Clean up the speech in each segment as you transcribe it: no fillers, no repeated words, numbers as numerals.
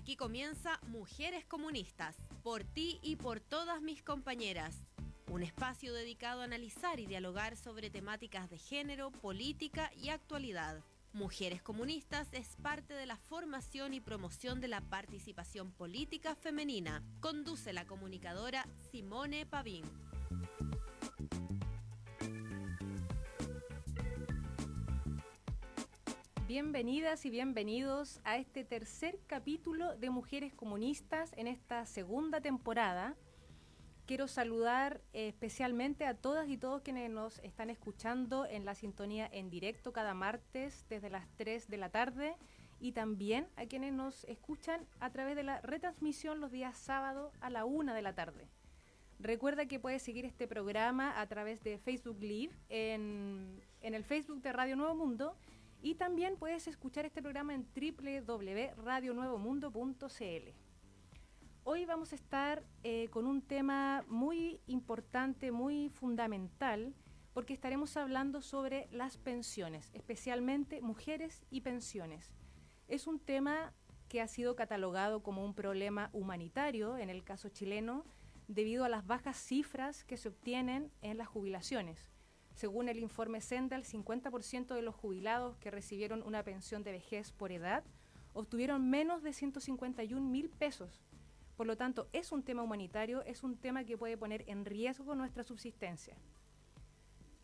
Aquí comienza Mujeres Comunistas, por ti y por todas mis compañeras. Un espacio dedicado a analizar y dialogar sobre temáticas de género, política y actualidad. Mujeres Comunistas es parte de la formación y promoción de la participación política femenina. Conduce la comunicadora Simone Pavín. Bienvenidas y bienvenidos a este tercer capítulo de Mujeres Comunistas en esta segunda temporada. Quiero saludar especialmente a todas y todos quienes nos están escuchando en la sintonía en directo cada martes desde las 3 de la tarde y también a quienes nos escuchan a través de la retransmisión los días sábado a la 1 de la tarde. Recuerda que puedes seguir este programa a través de Facebook Live en el Facebook de Radio Nuevo Mundo. Y también puedes escuchar este programa en www.radionuevomundo.cl. Hoy vamos a estar con un tema muy importante, muy fundamental, porque estaremos hablando sobre las pensiones, especialmente mujeres y pensiones. Es un tema que ha sido catalogado como un problema humanitario en el caso chileno, debido a las bajas cifras que se obtienen en las jubilaciones. Según el informe Senda, el 50% de los jubilados que recibieron una pensión de vejez por edad obtuvieron menos de 151.000 pesos. Por lo tanto, es un tema humanitario, es un tema que puede poner en riesgo nuestra subsistencia.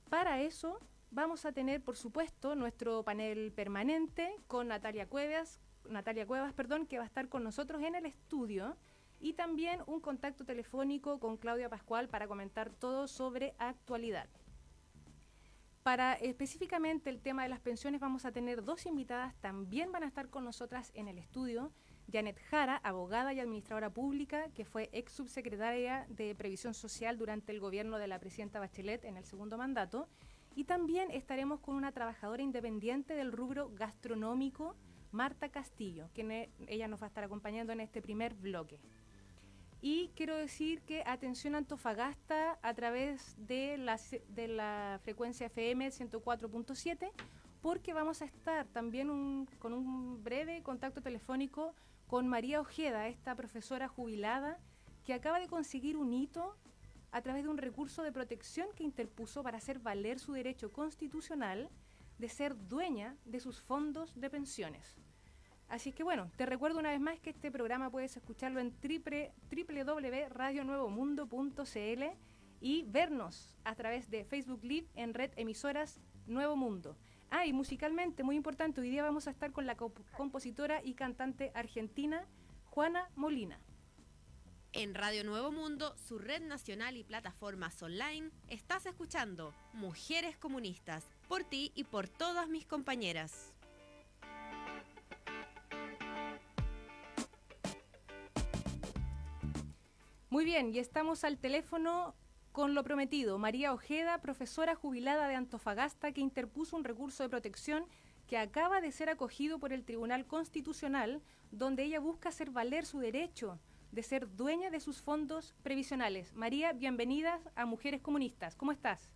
Para eso, vamos a tener, por supuesto, nuestro panel permanente con Natalia Cuevas, que va a estar con nosotros en el estudio, y también un contacto telefónico con Claudia Pascual para comentar todo sobre actualidad. Para específicamente el tema de las pensiones vamos a tener dos invitadas, también van a estar con nosotras en el estudio. Janet Jara, abogada y administradora pública, que fue ex subsecretaria de Previsión Social durante el gobierno de la presidenta Bachelet en el segundo mandato. Y también estaremos con una trabajadora independiente del rubro gastronómico, Marta Castillo, que ella nos va a estar acompañando en este primer bloque. Y quiero decir que atención Antofagasta a través de la frecuencia FM 104.7, porque vamos a estar también con un breve contacto telefónico con María Ojeda, esta profesora jubilada que acaba de conseguir un hito a través de un recurso de protección que interpuso para hacer valer su derecho constitucional de ser dueña de sus fondos de pensiones. Así que bueno, te recuerdo una vez más que este programa puedes escucharlo en www.radionuevomundo.cl y vernos a través de Facebook Live en Red Emisoras Nuevo Mundo. Y musicalmente, muy importante, hoy día vamos a estar con la compositora y cantante argentina Juana Molina. En Radio Nuevo Mundo, su red nacional y plataformas online, estás escuchando Mujeres Comunistas, por ti y por todas mis compañeras. Muy bien, y estamos al teléfono con lo prometido. María Ojeda, profesora jubilada de Antofagasta, que interpuso un recurso de protección que acaba de ser acogido por el Tribunal Constitucional, donde ella busca hacer valer su derecho de ser dueña de sus fondos previsionales. María, bienvenida a Mujeres Comunistas. ¿Cómo estás?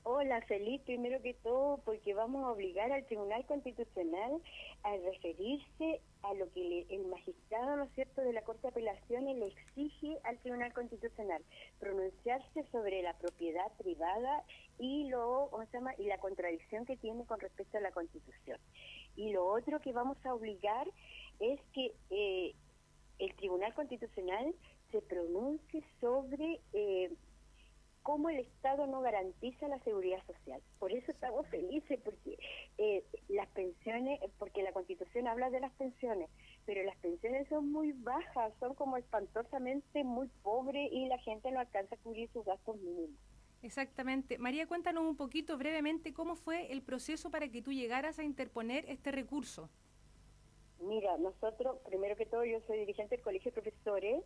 Hola, feliz primero que todo porque vamos a obligar al Tribunal Constitucional a referirse a lo que el magistrado, ¿no es cierto?, de la Corte de Apelaciones le exige al Tribunal Constitucional, pronunciarse sobre la propiedad privada y y la contradicción que tiene con respecto a la Constitución. Y lo otro que vamos a obligar es que el Tribunal Constitucional se pronuncie sobre cómo el Estado no garantiza la seguridad social. Por eso estamos felices, porque las pensiones, porque la Constitución habla de las pensiones, pero las pensiones son muy bajas, son como espantosamente muy pobres y la gente no alcanza a cubrir sus gastos mínimos. Exactamente. María, cuéntanos un poquito brevemente cómo fue el proceso para que tú llegaras a interponer este recurso. Mira, nosotros, primero que todo, yo soy dirigente del Colegio de Profesores,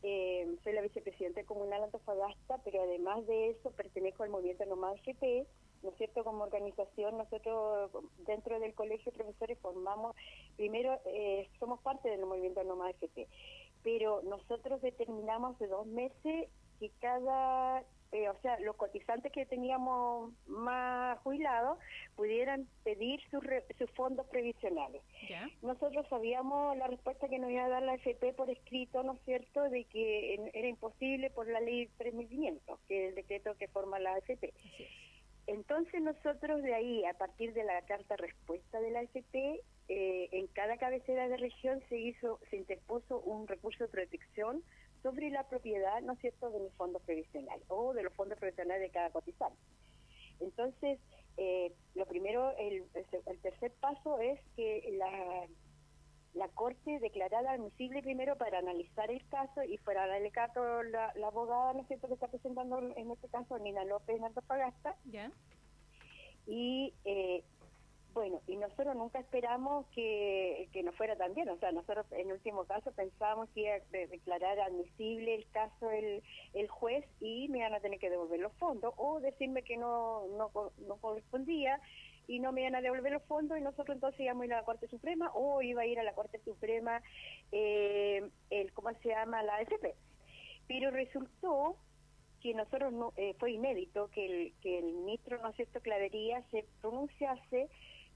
soy la vicepresidenta comunal Antofagasta, pero además de eso pertenezco al movimiento Nomad GT, ¿no es cierto? Como organización, nosotros dentro del Colegio de Profesores formamos, primero somos parte del movimiento Nomad GT, pero nosotros determinamos hace 2 meses que cada o sea, los cotizantes que teníamos más jubilados pudieran pedir sus fondos previsionales. ¿Ya? Nosotros sabíamos la respuesta que nos iba a dar la AFP por escrito, ¿no es cierto?, de que era imposible por la ley 3500, que es el decreto que forma la AFP. Así es. Entonces nosotros de ahí, a partir de la carta respuesta de la AFP, en cada cabecera de región se interpuso un recurso de protección sobre la propiedad, ¿no es cierto?, de los fondos previsionales o de los fondos previsionales de cada cotizante. Entonces, lo primero, el tercer paso es que la Corte declarara admisible primero para analizar el caso, y fuera el caso la abogada, ¿no es cierto?, que está presentando en este caso, Nina López en Antofagasta. ¿Ya? Y bueno, y nosotros nunca esperamos que no fuera tan bien. O sea, nosotros en último caso pensábamos que iba a declarar admisible el caso el juez y me iban a tener que devolver los fondos, o decirme que no correspondía y no me iban a devolver los fondos, y nosotros entonces íbamos a ir a la Corte Suprema, o iba a ir a la Corte Suprema la AFP. Pero resultó que nosotros fue inédito que el ministro, ¿no es cierto?, Clavería se pronunciase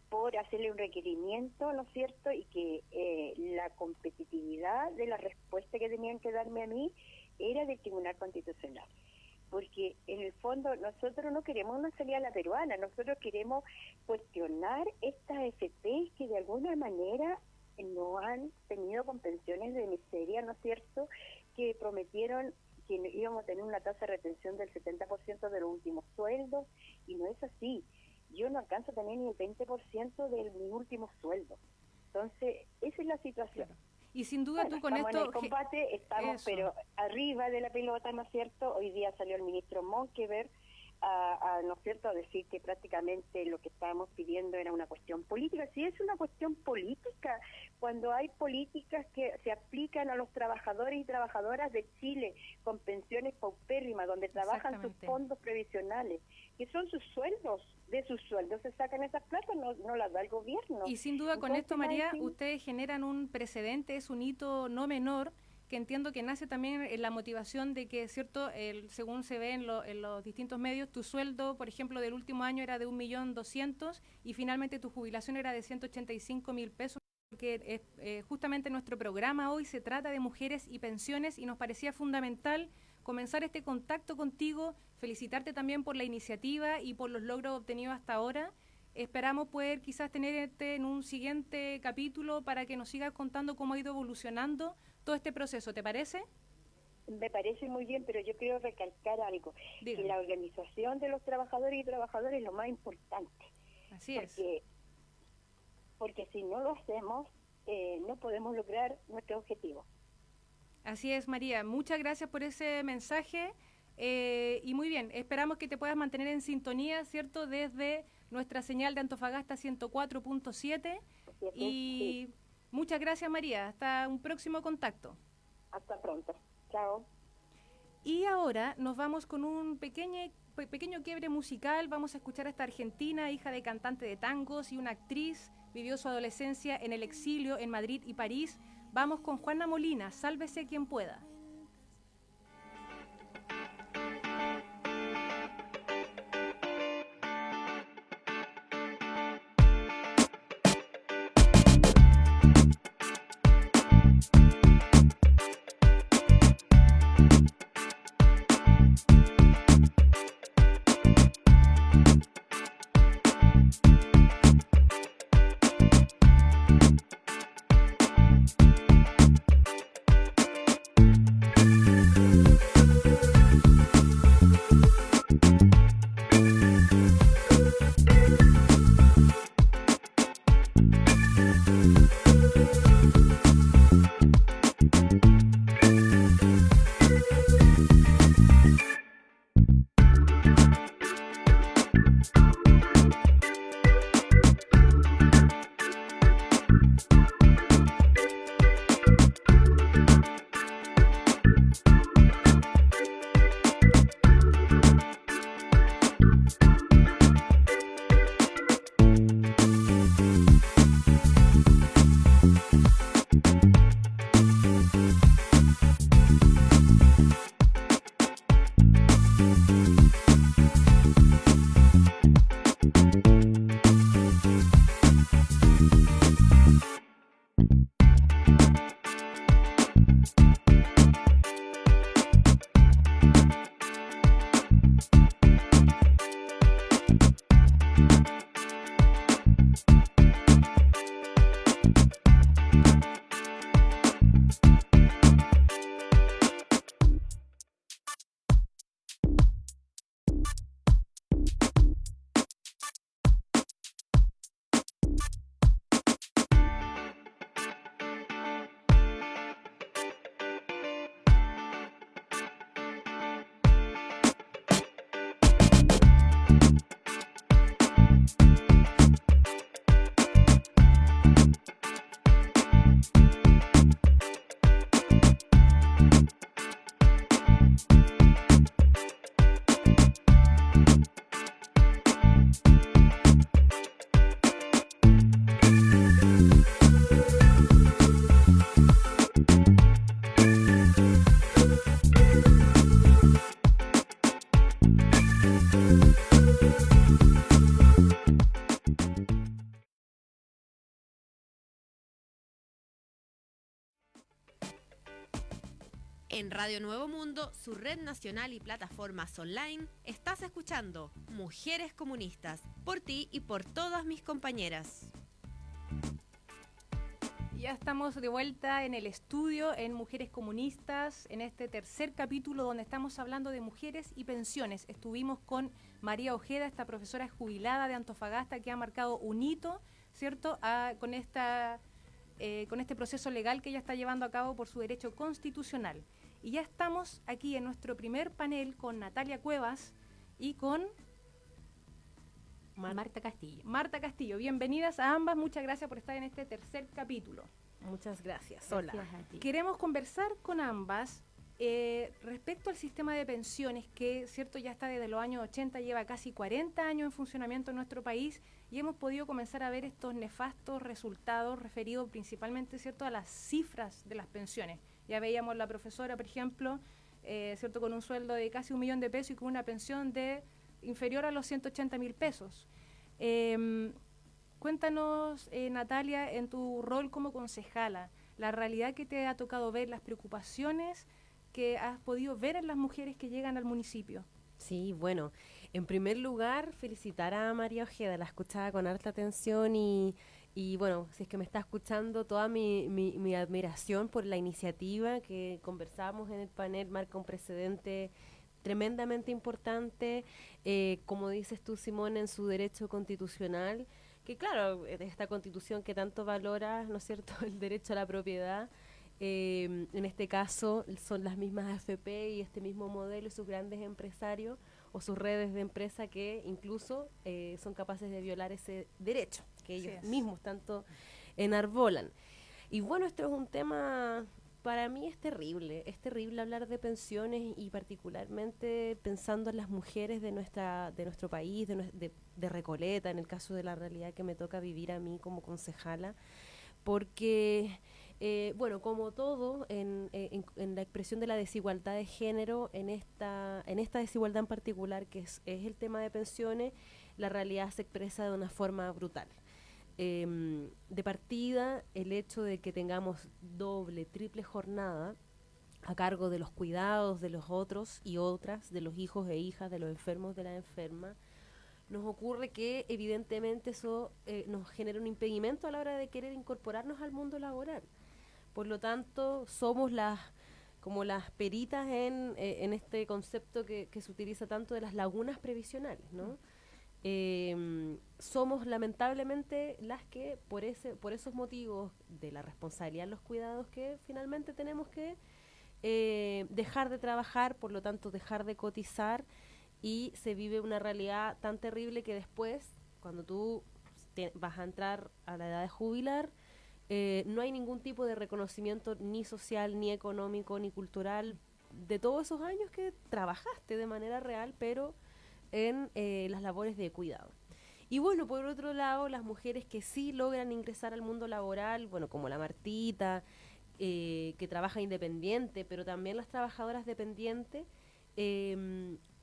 por hacerle un requerimiento, ¿no es cierto?, y que la competitividad de la respuesta que tenían que darme a mí era del Tribunal Constitucional. Porque en el fondo nosotros no queremos una salida a la peruana, nosotros queremos cuestionar estas AFP que de alguna manera no han tenido con pensiones de miseria, ¿no es cierto?, que prometieron que íbamos a tener una tasa de retención del 70% de los últimos sueldos, y no es así. Yo no alcanzo a tener ni el 20% de mis últimos sueldos. Entonces, esa es la situación. Claro. Y sin duda tú con estamos esto... en el combate, estamos eso, pero arriba de la pelota, ¿no es cierto? Hoy día salió el ministro Monkever ¿no es cierto?, a decir que prácticamente lo que estábamos pidiendo era una cuestión política. Sí, es una cuestión política, cuando hay políticas que se aplican a los trabajadores y trabajadoras de Chile con pensiones paupérrimas, donde trabajan sus fondos previsionales, que son sus sueldos, de sus sueldos se sacan esas plata, no las da el gobierno. Y sin duda con esto, María, ustedes generan un precedente, es un hito no menor, que entiendo que nace también en la motivación de que, cierto, según se ve en los distintos medios, tu sueldo, por ejemplo, del último año era de 1.200.000 y finalmente tu jubilación era de 185.000 pesos, porque justamente nuestro programa hoy se trata de mujeres y pensiones, y nos parecía fundamental comenzar este contacto contigo, felicitarte también por la iniciativa y por los logros obtenidos hasta ahora. Esperamos poder quizás tenerte en un siguiente capítulo para que nos sigas contando cómo ha ido evolucionando todo este proceso, ¿te parece? Me parece muy bien, pero yo quiero recalcar algo. Dígame. Que la organización de los trabajadores y trabajadoras es lo más importante. Así es. Porque si no lo hacemos, no podemos lograr nuestro objetivo. Así es, María. Muchas gracias por ese mensaje. Y muy bien, esperamos que te puedas mantener en sintonía, ¿cierto?, desde nuestra señal de Antofagasta 104.7. Y muchas gracias, María. Hasta un próximo contacto. Hasta pronto. Chao. Y ahora nos vamos con un pequeño quiebre musical. Vamos a escuchar a esta argentina, hija de cantante de tangos y una actriz. Vivió su adolescencia en el exilio en Madrid y París. Vamos con Juana Molina, Sálvese quien pueda. En Radio Nuevo Mundo, su red nacional y plataformas online, estás escuchando Mujeres Comunistas, por ti y por todas mis compañeras. Ya estamos de vuelta en el estudio en Mujeres Comunistas, en este tercer capítulo donde estamos hablando de mujeres y pensiones. Estuvimos con María Ojeda, esta profesora jubilada de Antofagasta que ha marcado un hito, ¿cierto?, con este proceso legal que ella está llevando a cabo por su derecho constitucional. Y ya estamos aquí en nuestro primer panel con Natalia Cuevas y con Marta Castillo. Marta Castillo. Bienvenidas a ambas, muchas gracias por estar en este tercer capítulo. Muchas gracias. Hola. Queremos conversar con ambas respecto al sistema de pensiones que, cierto, ya está desde los años 80, lleva casi 40 años en funcionamiento en nuestro país y hemos podido comenzar a ver estos nefastos resultados referidos principalmente, cierto, a las cifras de las pensiones. Ya veíamos la profesora, por ejemplo, cierto, con un sueldo de casi $1.000.000 y con una pensión de inferior a los 180.000 pesos. Cuéntanos, Natalia, en tu rol como concejala, la realidad que te ha tocado ver, las preocupaciones que has podido ver en las mujeres que llegan al municipio. Sí, bueno, en primer lugar, felicitar a María Ojeda, la escuchaba con harta atención y bueno, si es que me está escuchando, toda mi admiración por la iniciativa que conversamos en el panel, marca un precedente tremendamente importante, como dices tú, Simón, en su derecho constitucional, que claro, esta constitución que tanto valora, ¿no es cierto?, el derecho a la propiedad, en este caso son las mismas AFP y este mismo modelo y sus grandes empresarios o sus redes de empresa que incluso son capaces de violar ese derecho que ellos mismos tanto enarbolan. Y bueno, esto es un tema, para mí es terrible hablar de pensiones y particularmente pensando en las mujeres de nuestro país, de Recoleta, en el caso de la realidad que me toca vivir a mí como concejala, porque bueno, como todo, en la expresión de la desigualdad de género, en esta desigualdad en particular, que es el tema de pensiones, la realidad se expresa de una forma brutal. De partida, el hecho de que tengamos doble, triple jornada a cargo de los cuidados de los otros y otras, de los hijos e hijas, de los enfermos, de las enfermas, nos ocurre que evidentemente eso nos genera un impedimento a la hora de querer incorporarnos al mundo laboral. Por lo tanto, somos como las peritas en este concepto que se utiliza tanto de las lagunas previsionales, ¿no? Somos lamentablemente las que por esos motivos de la responsabilidad en los cuidados que finalmente tenemos que dejar de trabajar, por lo tanto dejar de cotizar, y se vive una realidad tan terrible que después, cuando tú vas a entrar a la edad de jubilar, no hay ningún tipo de reconocimiento ni social, ni económico, ni cultural de todos esos años que trabajaste de manera real, pero en las labores de cuidado. Y bueno, por otro lado, las mujeres que sí logran ingresar al mundo laboral, bueno, como la Martita, que trabaja independiente, pero también las trabajadoras dependientes,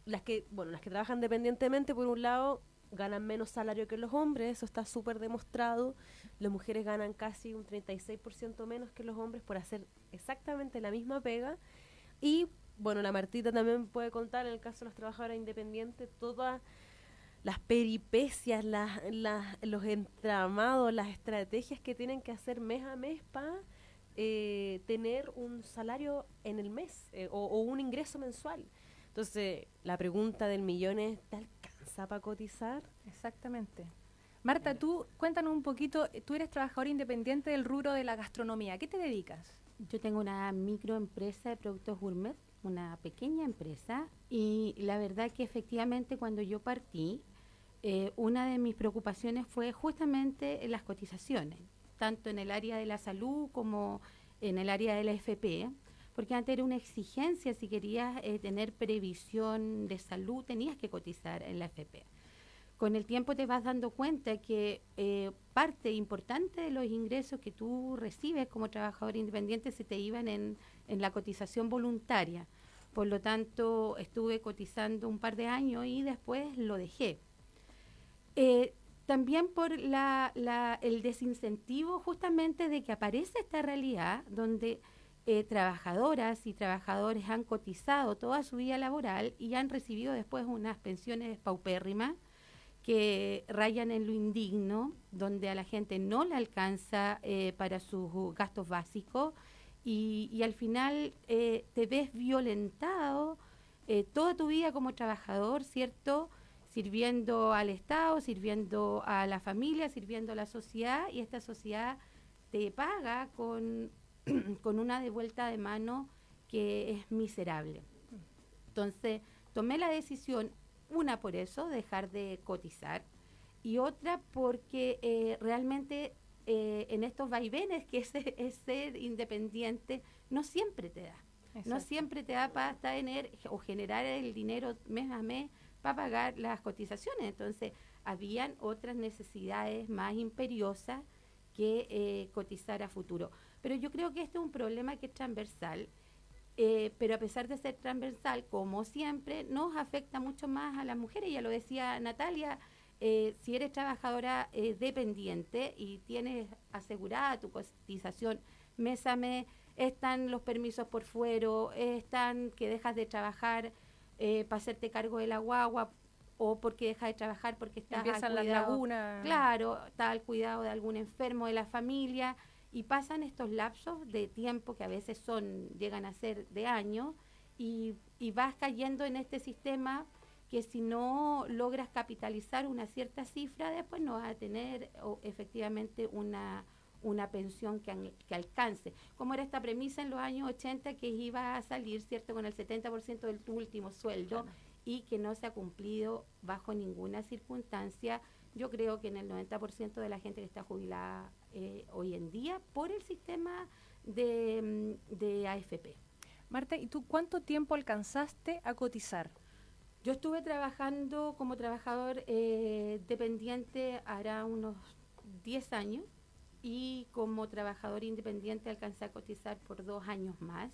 las que trabajan dependientemente, por un lado, ganan menos salario que los hombres, eso está súper demostrado. Las mujeres ganan casi un 36% menos que los hombres por hacer exactamente la misma pega. Y bueno, la Martita también puede contar, en el caso de las trabajadoras independientes, toda las peripecias, los entramados, las estrategias que tienen que hacer mes a mes para tener un salario en el mes o un ingreso mensual. Entonces, la pregunta del millón es, ¿te alcanza para cotizar? Exactamente. Marta, tú cuéntanos un poquito, tú eres trabajadora independiente del rubro de la gastronomía. ¿A qué te dedicas? Yo tengo una microempresa de productos gourmet, una pequeña empresa, y la verdad que efectivamente cuando yo partí, una de mis preocupaciones fue justamente las cotizaciones, tanto en el área de la salud como en el área de la FP, porque antes era una exigencia, si querías tener previsión de salud, tenías que cotizar en la FP. Con el tiempo te vas dando cuenta que parte importante de los ingresos que tú recibes como trabajador independiente se te iban en la cotización voluntaria. Por lo tanto, estuve cotizando un par de años y después lo dejé. También por el desincentivo justamente de que aparece esta realidad donde trabajadoras y trabajadores han cotizado toda su vida laboral y han recibido después unas pensiones paupérrimas que rayan en lo indigno, donde a la gente no le alcanza para sus gastos básicos y al final te ves violentado toda tu vida como trabajador, ¿cierto?, sirviendo al Estado, sirviendo a la familia, sirviendo a la sociedad, y esta sociedad te paga con una devuelta de mano que es miserable. Entonces, tomé la decisión, una por eso, dejar de cotizar, y otra porque realmente en estos vaivenes que es ser independiente, no siempre te da. Exacto. No siempre te da para tener o generar el dinero mes a mes para pagar las cotizaciones. Entonces, habían otras necesidades más imperiosas que cotizar a futuro. Pero yo creo que este es un problema que es transversal, pero a pesar de ser transversal, como siempre, nos afecta mucho más a las mujeres. Ya lo decía Natalia, si eres trabajadora dependiente y tienes asegurada tu cotización mes a mes, están los permisos por fuero, están que dejas de trabajar para hacerte cargo de la guagua, o porque dejas de trabajar porque estás empiezan al las cuidado, lagunas. claro, está al cuidado de algún enfermo de la familia, y pasan estos lapsos de tiempo que a veces llegan a ser de años, y vas cayendo en este sistema que si no logras capitalizar una cierta cifra, después no vas a tener efectivamente una pensión que alcance. Como era esta premisa en los años 80 que iba a salir, ¿cierto?, con el 70% de tu último sueldo, claro, y que no se ha cumplido bajo ninguna circunstancia. Yo creo que en el 90% de la gente que está jubilada hoy en día por el sistema de AFP. Marta, ¿y tú cuánto tiempo alcanzaste a cotizar? Yo estuve trabajando como trabajador dependiente hará unos 10 años, y como trabajador independiente alcancé a cotizar por 2 años más.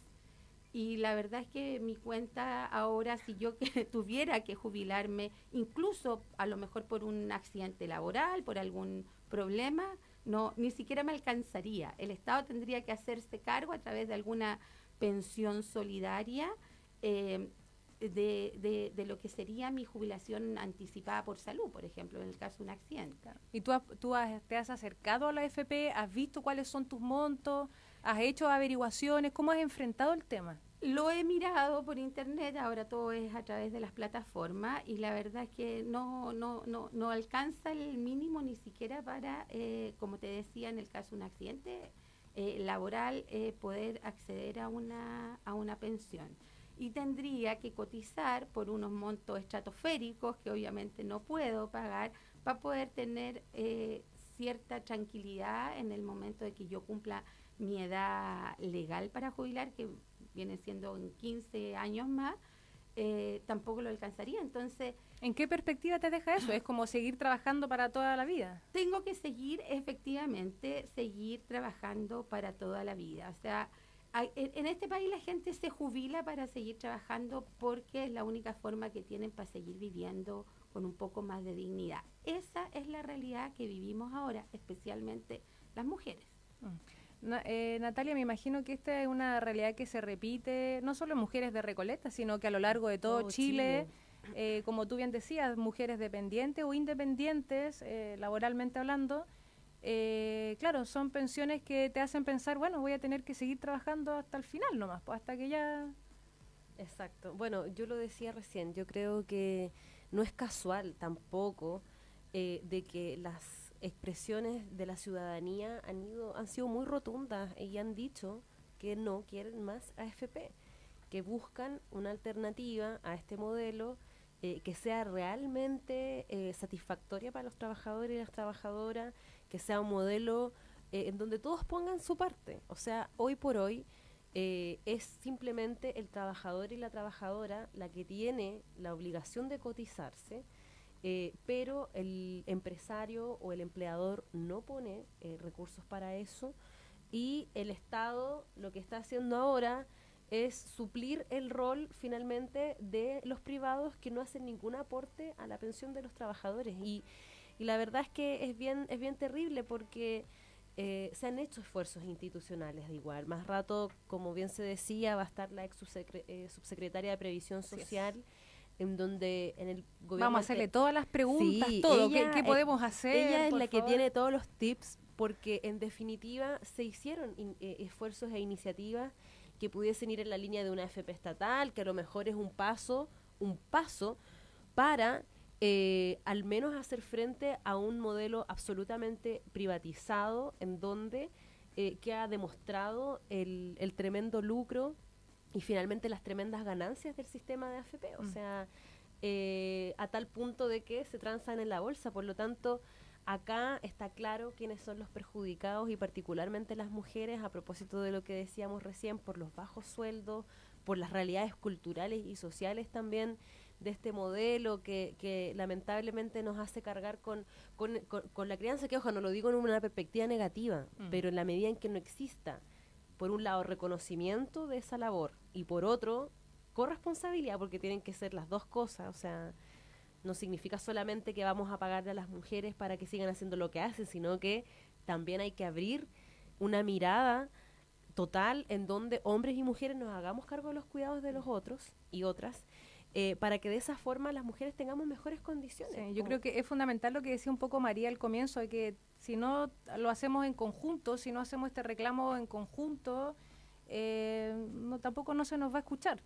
Y la verdad es que mi cuenta ahora, si yo tuviera que jubilarme, incluso a lo mejor por un accidente laboral, por algún problema, no, ni siquiera me alcanzaría. El Estado tendría que hacerse cargo a través de alguna pensión solidaria de lo que sería mi jubilación anticipada por salud, por ejemplo, en el caso de un accidente. ¿Y tú te has acercado a la AFP? ¿Has visto cuáles son tus montos? ¿Has hecho averiguaciones? ¿Cómo has enfrentado el tema? Lo he mirado por internet, ahora todo es a través de las plataformas, y la verdad es que no alcanza el mínimo ni siquiera para, como te decía, en el caso de un accidente laboral, poder acceder a una pensión. Y tendría que cotizar por unos montos estratosféricos que obviamente no puedo pagar para poder tener cierta tranquilidad en el momento de que yo cumpla mi edad legal para jubilar, que viene siendo en 15 años más, tampoco lo alcanzaría. Entonces, ¿en qué perspectiva te deja eso? ¿Es como seguir trabajando para toda la vida? Tengo que seguir trabajando para toda la vida. O sea, en este país la gente se jubila para seguir trabajando porque es la única forma que tienen para seguir viviendo con un poco más de dignidad. Esa es la realidad que vivimos ahora, especialmente las mujeres. Natalia, me imagino que esta es una realidad que se repite no solo en mujeres de Recoleta, sino que a lo largo de todo Chile. como tú bien decías, mujeres dependientes o independientes, laboralmente hablando, claro, son pensiones que te hacen pensar, bueno, voy a tener que seguir trabajando hasta el final nomás, pues hasta que ya... Exacto. Bueno, yo lo decía recién, yo creo que no es casual tampoco de que las expresiones de la ciudadanía han sido muy rotundas y han dicho que no quieren más AFP, que buscan una alternativa a este modelo que sea realmente satisfactoria para los trabajadores y las trabajadoras, que sea un modelo en donde todos pongan su parte. O sea, hoy por hoy es simplemente el trabajador y la trabajadora la que tiene la obligación de cotizarse, pero el empresario o el empleador no pone recursos para eso, y el Estado lo que está haciendo ahora es suplir el rol finalmente de los privados que no hacen ningún aporte a la pensión de los trabajadores. Y la verdad es que es bien terrible porque se han hecho esfuerzos institucionales de igual. Más rato, como bien se decía, va a estar la ex subsecretaria de Previsión Social, en donde en el gobierno... Vamos a hacerle todas las preguntas, Sí, todo, ella, ¿qué podemos hacer? Ella es por la que favor? tiene todos los tips, porque en definitiva se hicieron esfuerzos e iniciativas que pudiesen ir en la línea de una AFP estatal, que a lo mejor es un paso para al menos hacer frente a un modelo absolutamente privatizado en donde queda demostrado el tremendo lucro y finalmente las tremendas ganancias del sistema de AFP, o sea, a tal punto de que se transan en la bolsa. Por lo tanto, acá está claro quiénes son los perjudicados y particularmente las mujeres, a propósito de lo que decíamos recién, por los bajos sueldos, por las realidades culturales y sociales también de este modelo que lamentablemente nos hace cargar con la crianza, que ojo, no lo digo en una perspectiva negativa, pero en la medida en que no exista, por un lado, reconocimiento de esa labor y por otro, corresponsabilidad, porque tienen que ser las dos cosas, o sea, no significa solamente que vamos a pagarle a las mujeres para que sigan haciendo lo que hacen, sino que también hay que abrir una mirada total en donde hombres y mujeres nos hagamos cargo de los cuidados de los otros y otras, para que de esa forma las mujeres tengamos mejores condiciones. Sí, yo creo que es fundamental lo que decía un poco María al comienzo, de que si no lo hacemos en conjunto, si no hacemos este reclamo en conjunto, tampoco no se nos va a escuchar.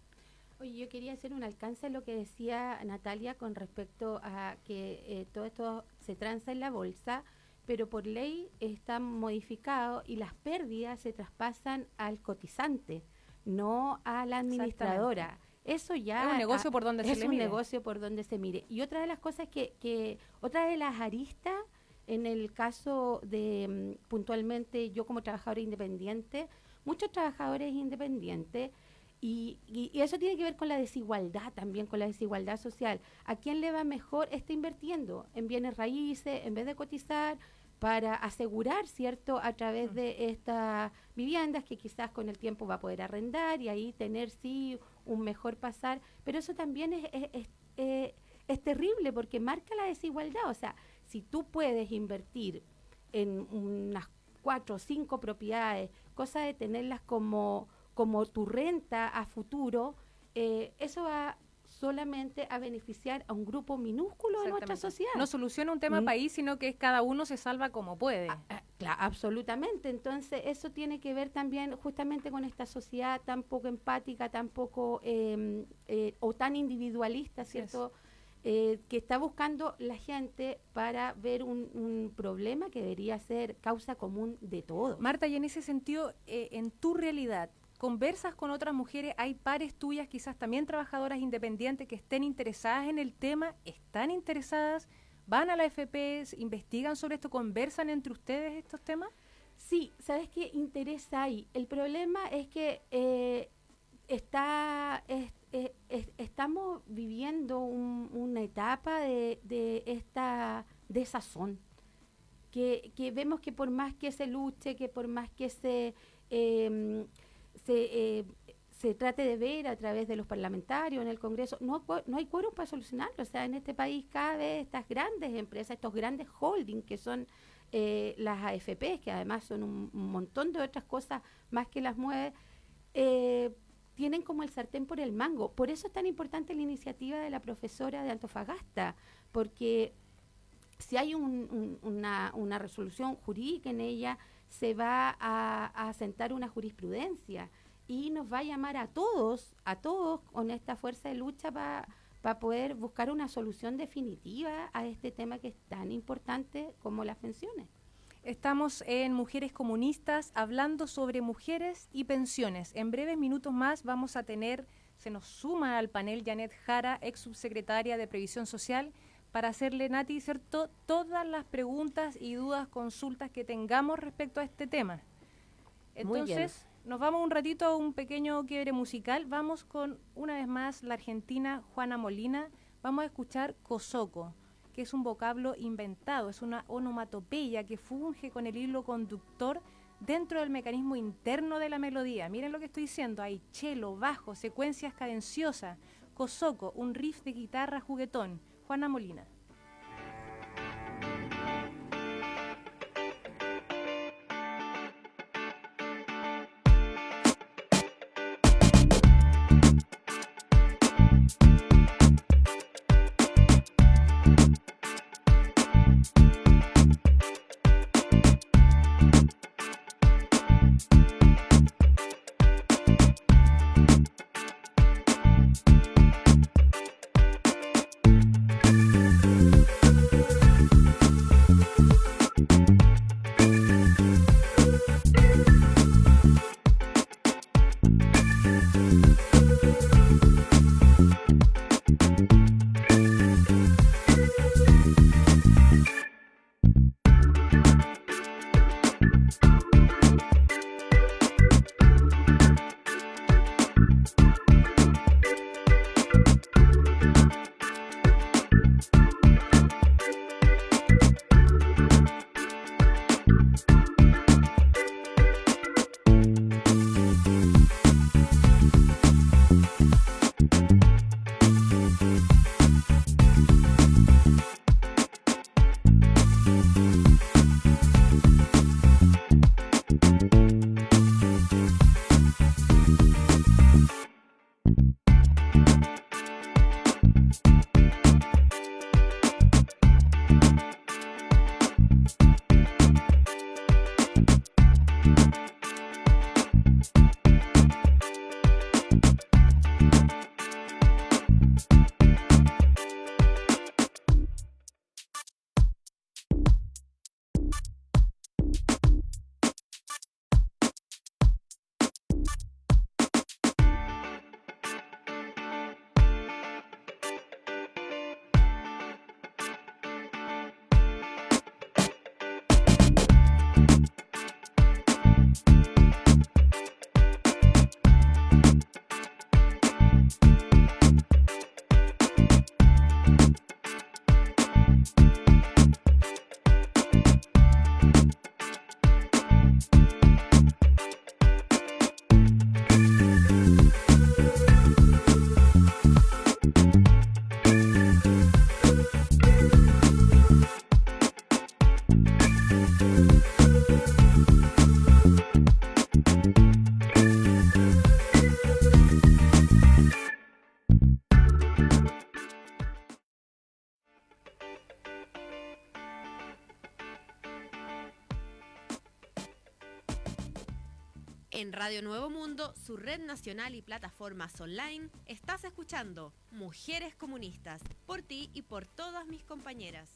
Oye, yo quería hacer un alcance a lo que decía Natalia con respecto a que todo esto se transa en la bolsa, pero por ley está modificado y las pérdidas se traspasan al cotizante, no a la administradora. Eso ya es un negocio por donde se le mire. Es un negocio por donde se mire. Y otra de las cosas otra de las aristas, en el caso de puntualmente yo como trabajadora independiente, muchos trabajadores independientes, y eso tiene que ver con la desigualdad también, con la desigualdad social. ¿A quién le va mejor? Está invirtiendo en bienes raíces en vez de cotizar para asegurar, ¿cierto?, a través de estas viviendas que quizás con el tiempo va a poder arrendar y ahí tener, sí, un mejor pasar. Pero eso también es terrible porque marca la desigualdad. O sea, si tú puedes invertir en unas 4 o 5 propiedades, cosa de tenerlas como tu renta a futuro, eso va solamente a beneficiar a un grupo minúsculo de nuestra sociedad. No soluciona un tema país, sino que cada uno se salva como puede. Claro, absolutamente. Entonces, eso tiene que ver también justamente con esta sociedad tan poco empática, tan poco o tan individualista, ¿cierto? Que está buscando la gente para ver un problema que debería ser causa común de todos. Marta, y en ese sentido, en tu realidad, ¿conversas con otras mujeres? ¿Hay pares tuyas, quizás también trabajadoras independientes, que estén interesadas en el tema? ¿Están interesadas? ¿Van a la FP? ¿Investigan sobre esto? ¿Conversan entre ustedes estos temas? Sí, ¿sabes qué interesa ahí? El problema es que estamos viviendo una etapa de esta desazón, que vemos que por más que se luche, que por más que se trate de ver a través de los parlamentarios en el Congreso, no hay quórum para solucionarlo. O sea, en este país cada vez estas grandes empresas, estos grandes holdings que son las AFP, que además son un montón de otras cosas más que las mueve, tienen como el sartén por el mango. Por eso es tan importante la iniciativa de la profesora de Antofagasta, porque si hay una resolución jurídica en ella, se va a asentar una jurisprudencia y nos va a llamar a todos con esta fuerza de lucha para poder buscar una solución definitiva a este tema que es tan importante como las pensiones. Estamos en Mujeres Comunistas hablando sobre mujeres y pensiones. En breves minutos más vamos a tener, se nos suma al panel Janet Jara, ex subsecretaria de Previsión Social, para hacerle, Nati, ¿cierto?, todas las preguntas y dudas, consultas que tengamos respecto a este tema. Entonces, nos vamos un ratito a un pequeño quiebre musical. Vamos con, una vez más, la argentina Juana Molina. Vamos a escuchar cosoco, que es un vocablo inventado, es una onomatopeya que funge con el hilo conductor dentro del mecanismo interno de la melodía. Miren lo que estoy diciendo, hay cello, bajo, secuencias cadenciosas. Cosoco, un riff de guitarra juguetón. Juana Molina. En Radio Nuevo Mundo, su red nacional y plataformas online, estás escuchando Mujeres Comunistas, por ti y por todas mis compañeras.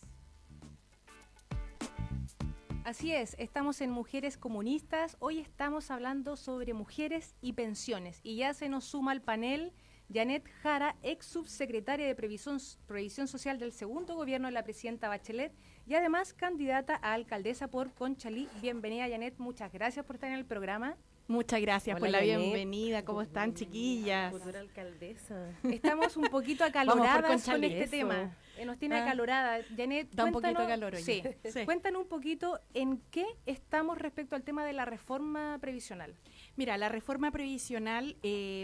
Así es, estamos en Mujeres Comunistas. Hoy estamos hablando sobre mujeres y pensiones. Y ya se nos suma al panel Janet Jara, ex subsecretaria de Previsión Social del segundo gobierno de la presidenta Bachelet y además candidata a alcaldesa por Conchalí. Bienvenida, Janet, muchas gracias por estar en el programa. Muchas gracias Hola, por la Janet. bienvenida. ¿Cómo están, chiquillas? Futura alcaldesa. Estamos un poquito Vamos acaloradas por con Conchalí. este Eso. tema. Nos tiene acalorada. Janet, Da un poquito de cuéntanos- calor hoy. Sí. Sí. Cuéntanos un poquito en qué estamos respecto al tema de la reforma previsional. Mira, la reforma previsional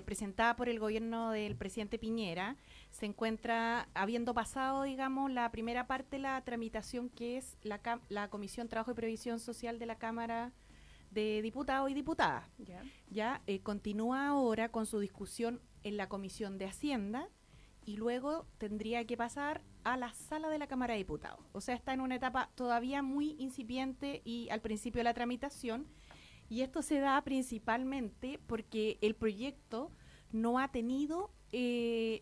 presentada por el gobierno del presidente Piñera se encuentra habiendo pasado, digamos, la primera parte de la tramitación, que es la Comisión Trabajo y Previsión Social de la Cámara de diputados y diputadas. Ya continúa ahora con su discusión en la Comisión de Hacienda y luego tendría que pasar a la sala de la Cámara de Diputados. O sea, está en una etapa todavía muy incipiente y al principio de la tramitación. Y esto se da principalmente porque el proyecto no ha tenido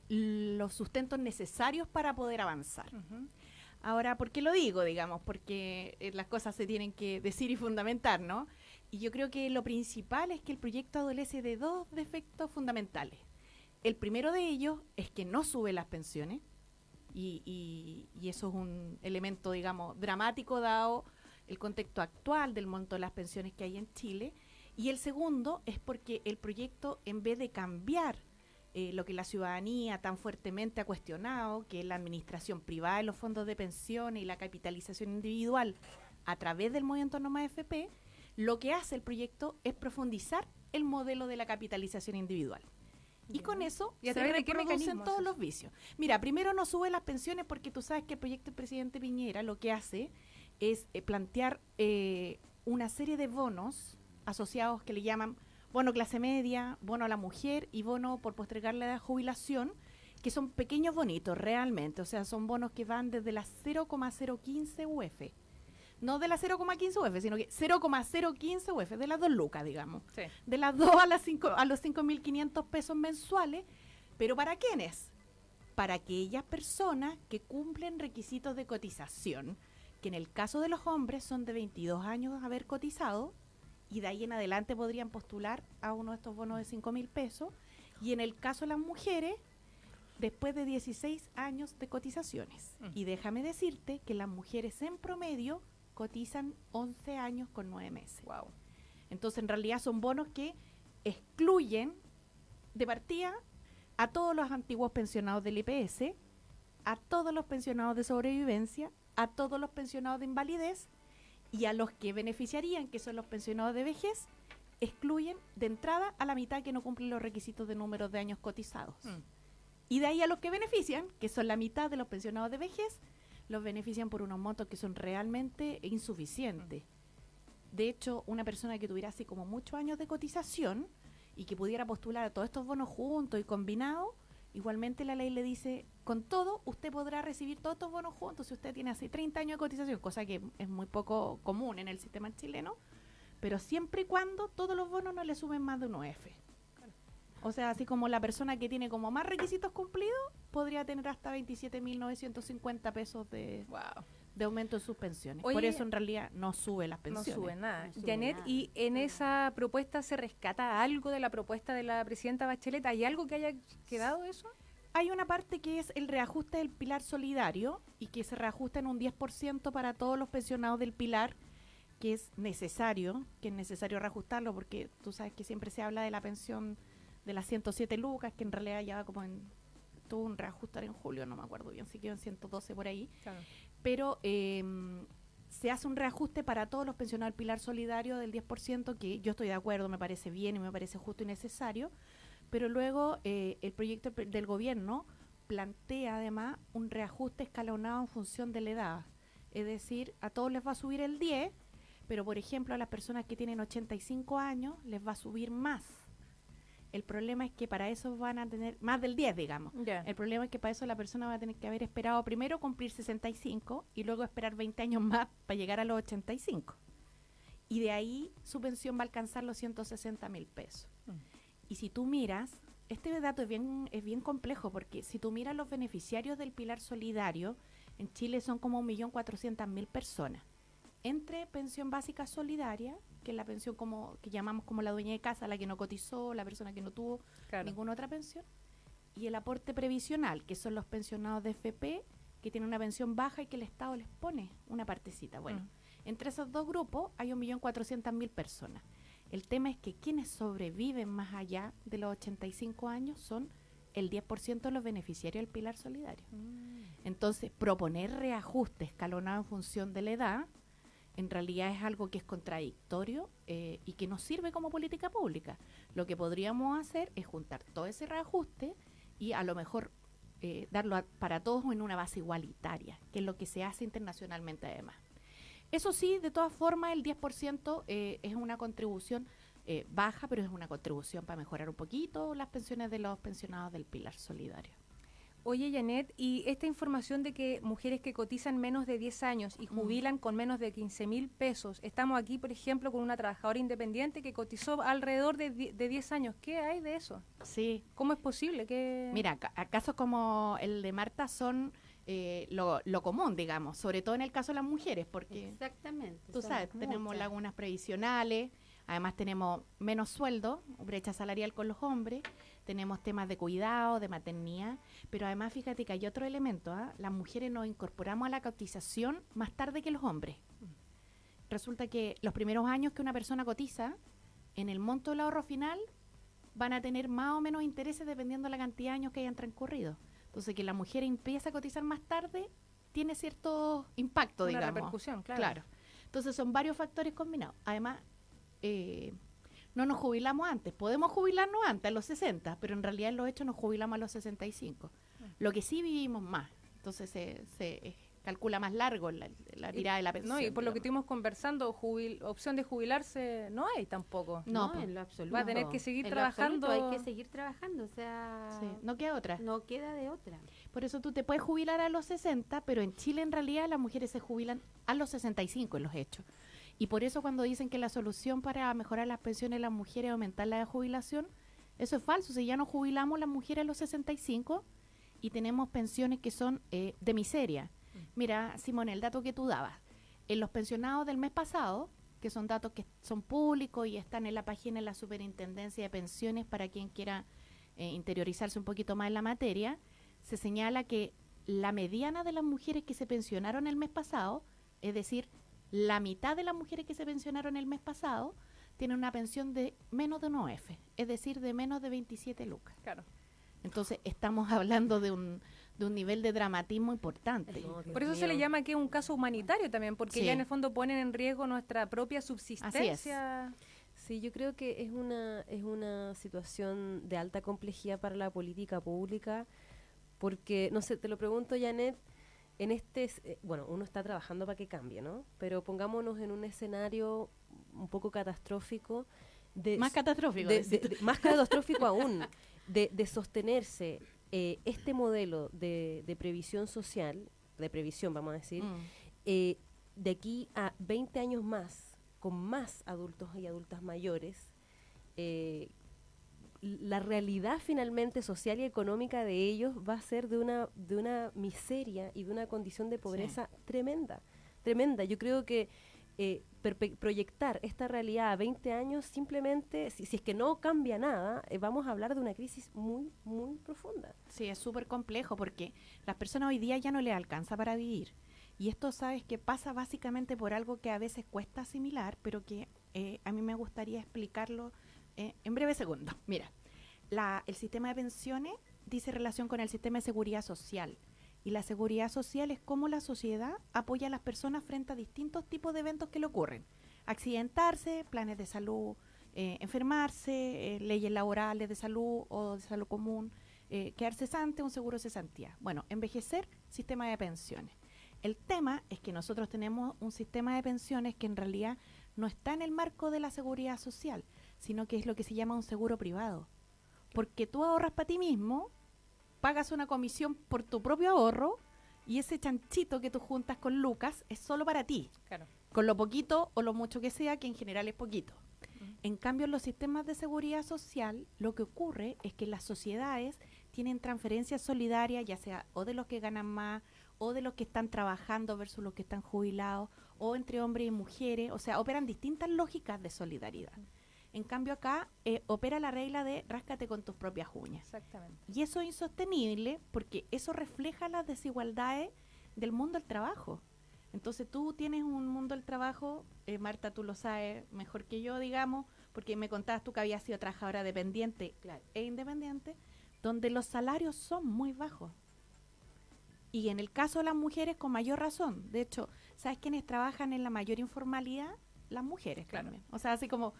los sustentos necesarios para poder avanzar. Ahora, ¿por qué lo digo? Digamos, porque las cosas se tienen que decir y fundamentar, ¿no? Y yo creo que lo principal es que el proyecto adolece de dos defectos fundamentales. El primero de ellos es que no sube las pensiones, y eso es un elemento, digamos, dramático dado el contexto actual del monto de las pensiones que hay en Chile. Y el segundo es porque el proyecto, en vez de cambiar lo que la ciudadanía tan fuertemente ha cuestionado, que es la administración privada de los fondos de pensiones y la capitalización individual a través del movimiento Norma AFP, lo que hace el proyecto es profundizar el modelo de la capitalización individual. Y con eso ¿Y a se través de qué reproducen mecanismos todos eso? los vicios. Mira, primero no sube las pensiones porque tú sabes que el proyecto del presidente Piñera lo que hace es plantear una serie de bonos asociados que le llaman bono clase media, bono a la mujer y bono por postergar la edad de jubilación, que son pequeños bonitos realmente, o sea, son bonos que van desde las 0,015 UF. No de las 0,15 UF, sino que 0,015 UF, de las 2 lucas, digamos. Sí. De las 2 a los 5.500 pesos mensuales. ¿Pero para quiénes? Para aquellas personas que cumplen requisitos de cotización, que en el caso de los hombres son de 22 años haber cotizado, y de ahí en adelante podrían postular a uno de estos bonos de 5.000 pesos, y en el caso de las mujeres, después de 16 años de cotizaciones. Y déjame decirte que las mujeres en promedio cotizan 11 años con 9 meses. Wow. Entonces, en realidad son bonos que excluyen de partida a todos los antiguos pensionados del IPS, a todos los pensionados de sobrevivencia, a todos los pensionados de invalidez, y a los que beneficiarían, que son los pensionados de vejez, excluyen de entrada a la mitad que no cumplen los requisitos de número de años cotizados. Y de ahí a los que benefician, que son la mitad de los pensionados de vejez, los benefician por unos montos que son realmente insuficientes. De hecho, una persona que tuviera así como muchos años de cotización y que pudiera postular a todos estos bonos juntos y combinados, igualmente la ley le dice, con todo, usted podrá recibir todos estos bonos juntos si usted tiene así 30 años de cotización, cosa que es muy poco común en el sistema chileno, pero siempre y cuando todos los bonos no le suben más de un UF. O sea, así como la persona que tiene como más requisitos cumplidos, podría tener hasta 27.950 pesos de aumento en sus pensiones. Oye, por eso en realidad no sube las No pensiones. sube nada. No sube Janet, nada. ¿y en esa propuesta se rescata algo de la propuesta de la presidenta Bachelet? ¿Hay algo que haya quedado eso? Hay una parte que es el reajuste del pilar solidario y que se reajusta en un 10% para todos los pensionados del pilar, que es necesario reajustarlo porque tú sabes que siempre se habla de la pensión de las 107 lucas, que en realidad ya va como tuvo un reajustar en julio, no me acuerdo bien, si quedó en 112 por ahí. Claro. Pero se hace un reajuste para todos los pensionados del pilar solidario del 10%, que yo estoy de acuerdo, me parece bien y me parece justo y necesario, pero luego el proyecto del gobierno plantea además un reajuste escalonado en función de la edad, es decir, a todos les va a subir el 10, pero por ejemplo a las personas que tienen 85 años les va a subir más. El problema es que para eso van a tener más del 10, digamos. Ya. El problema es que para eso la persona va a tener que haber esperado primero cumplir 65 y luego esperar 20 años más para llegar a los 85. Y de ahí su pensión va a alcanzar los 160.000 pesos. Y si tú miras, este dato es bien complejo porque si tú miras los beneficiarios del Pilar Solidario, en Chile son como 1.400.000 personas. Entre pensión básica solidaria, que es la pensión como que llamamos como la dueña de casa, la que no cotizó, la persona que no tuvo ninguna otra pensión, y el aporte previsional, que son los pensionados de FP, que tienen una pensión baja y que el Estado les pone una partecita. Bueno, entre esos dos grupos hay 1.400.000 personas. El tema es que quienes sobreviven más allá de los 85 años son el 10% de los beneficiarios del Pilar Solidario. Entonces, proponer reajuste escalonado en función de la edad en realidad es algo que es contradictorio y que no sirve como política pública. Lo que podríamos hacer es juntar todo ese reajuste y a lo mejor darlo para todos en una base igualitaria, que es lo que se hace internacionalmente además. Eso sí, de todas formas, el 10% es una contribución baja, pero es una contribución para mejorar un poquito las pensiones de los pensionados del Pilar Solidario. Oye, Janet, y esta información de que mujeres que cotizan menos de 10 años y jubilan con menos de 15.000 pesos, estamos aquí, por ejemplo, con una trabajadora independiente que cotizó alrededor de 10 años. ¿Qué hay de eso? Sí. ¿Cómo es posible? Mira, casos como el de Marta son lo común, digamos, sobre todo en el caso de las mujeres, porque Exactamente. tú sabes, tenemos muchas. lagunas previsionales, además tenemos menos sueldo, brecha salarial con los hombres, tenemos temas de cuidado, de maternidad, pero además fíjate que hay otro elemento, las mujeres nos incorporamos a la cotización más tarde que los hombres. Resulta que los primeros años que una persona cotiza, en el monto del ahorro final, van a tener más o menos intereses dependiendo de la cantidad de años que hayan transcurrido. Entonces, que la mujer empiece a cotizar más tarde, tiene cierto impacto, Una digamos. repercusión, claro. Entonces, son varios factores combinados. Además, no nos jubilamos antes. Podemos jubilarnos antes, a los 60, pero en realidad en los hechos nos jubilamos a los 65. Lo que sí vivimos más. Entonces se calcula más largo la tirada de la pensión. No, y por lo que digamos. estuvimos conversando, opción de jubilarse no hay tampoco. No, En lo absoluto. Va a tener que seguir En lo trabajando. absoluto, hay que seguir trabajando, o sea, Sí, no queda otra. no queda de otra. Por eso tú te puedes jubilar a los 60, pero en Chile en realidad las mujeres se jubilan a los 65 en los hechos. Y por eso cuando dicen que la solución para mejorar las pensiones de las mujeres es aumentar la de jubilación, eso es falso. Si ya nos jubilamos las mujeres a los 65 y tenemos pensiones que son de miseria. Mira, Simón, el dato que tú dabas, en los pensionados del mes pasado, que son datos que son públicos y están en la página de la Superintendencia de Pensiones para quien quiera interiorizarse un poquito más en la materia, se señala que la mediana de las mujeres que se pensionaron el mes pasado, es decir, la mitad de las mujeres que se pensionaron el mes pasado, tienen una pensión de menos de 1 F, es decir, de menos de 27 lucas. Claro. Entonces, estamos hablando de un nivel de dramatismo importante. No, Dios Por eso se le mío. llama que es un caso humanitario también, porque Sí. ya en el fondo ponen en riesgo nuestra propia subsistencia. Sí, yo creo que es una situación de alta complejidad para la política pública, porque, no sé, te lo pregunto, Janet, en bueno, uno está trabajando para que cambie, ¿no? Pero pongámonos en un escenario un poco catastrófico. Más catastrófico. Más catastrófico aún, de sostenerse este modelo de previsión social, de previsión, vamos a decir, de aquí a 20 años más, con más adultos y adultas mayores, la realidad finalmente social y económica de ellos va a ser de una miseria y de una condición de pobreza tremenda, tremenda. Yo creo que proyectar esta realidad a 20 años, simplemente, si es que no cambia nada, vamos a hablar de una crisis muy, muy profunda. Sí, es súper complejo porque las personas hoy día ya no les alcanza para vivir. Y esto, sabes, que pasa básicamente por algo que a veces cuesta asimilar, pero que a mí me gustaría explicarlo en breve segundo. Mira, el sistema de pensiones dice relación con el sistema de seguridad social. Y la seguridad social es cómo la sociedad apoya a las personas frente a distintos tipos de eventos que le ocurren. Accidentarse, planes de salud, enfermarse, leyes laborales de salud o de salud común, quedar cesante, un seguro de cesantía. Bueno, envejecer, sistema de pensiones. El tema es que nosotros tenemos un sistema de pensiones que en realidad no está en el marco de la seguridad social, sino que es lo que se llama un seguro privado. Porque tú ahorras para ti mismo, pagas una comisión por tu propio ahorro y ese chanchito que tú juntas con Lucas es solo para ti. Claro. Con lo poquito o lo mucho que sea, que en general es poquito. En cambio, en los sistemas de seguridad social, lo que ocurre es que las sociedades tienen transferencias solidarias, ya sea o de los que ganan más, o de los que están trabajando versus los que están jubilados, o entre hombres y mujeres, o sea, operan distintas lógicas de solidaridad. En cambio acá opera la regla de ráscate con tus propias uñas. Exactamente. Y eso es insostenible porque eso refleja las desigualdades del mundo del trabajo. Entonces tú tienes un mundo del trabajo, Marta, tú lo sabes mejor que yo, digamos, porque me contabas tú que habías sido trabajadora dependiente e independiente, donde los salarios son muy bajos. Y en el caso de las mujeres, con mayor razón. De hecho, ¿sabes quiénes trabajan en la mayor informalidad? Las mujeres, Claro. también. O sea, así como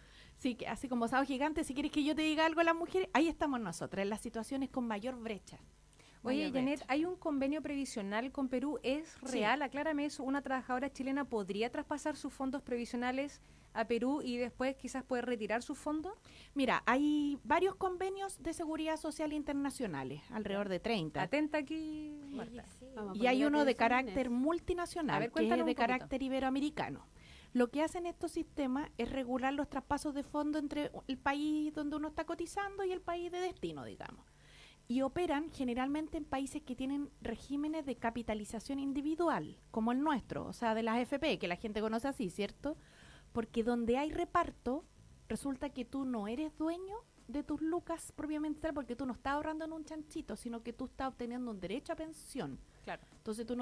Sábado Gigante, si quieres que yo te diga algo a las mujeres, ahí estamos nosotras, en las situaciones con mayor brecha. Oye, mayor Janet, brecha. ¿hay un convenio previsional con Perú? ¿Es Sí. real? Aclárame eso. ¿Una trabajadora chilena podría traspasar sus fondos previsionales a Perú y después quizás poder retirar sus fondos? Mira, hay varios convenios de seguridad social internacionales, alrededor de 30. Atenta aquí, Marta. Vamos a Y hay poner uno de atención en carácter eso. multinacional, A ver, que es cuéntanos de un poquito. carácter iberoamericano. Lo que hacen estos sistemas es regular los traspasos de fondos entre el país donde uno está cotizando y el país de destino, digamos. Y operan generalmente en países que tienen regímenes de capitalización individual, como el nuestro, o sea, de las FP, que la gente conoce así, ¿cierto? Porque donde hay reparto, resulta que tú no eres dueño de tus lucas propiamente tal, porque tú no estás ahorrando en un chanchito, sino que tú estás obteniendo un derecho a pensión. Claro. Entonces tú